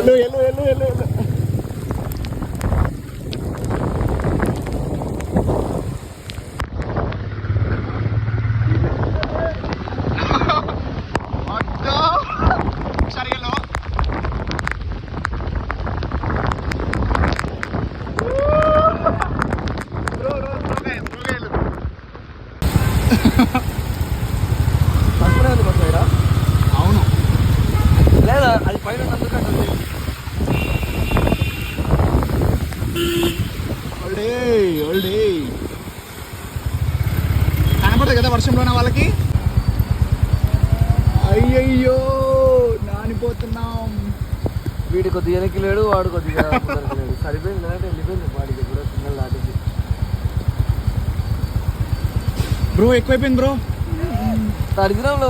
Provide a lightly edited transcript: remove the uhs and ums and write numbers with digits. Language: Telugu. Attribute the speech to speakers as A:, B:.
A: ఎల్లు ఎల్లు ఎల్లు ఎల్లు ఎల్లు అవును
B: లేదా అది పైన నందుకట్టుంది.
A: కనపడదు కదా వర్షంలోనే వాళ్ళకి. అయ్యయ్యో నానిపోతున్నాం.
B: వీడి కొద్దిగా వెనక్కి లేడు, వాడు కొద్దిగా ముందరికి లేడు. సరిపోయింది లేదంటే వెళ్ళిపోయింది వాడికి కూడా సిగ్నల్ దాటింది.
A: బ్రో ఎక్కువైపోయింది బ్రో.
B: తడిచినాంలో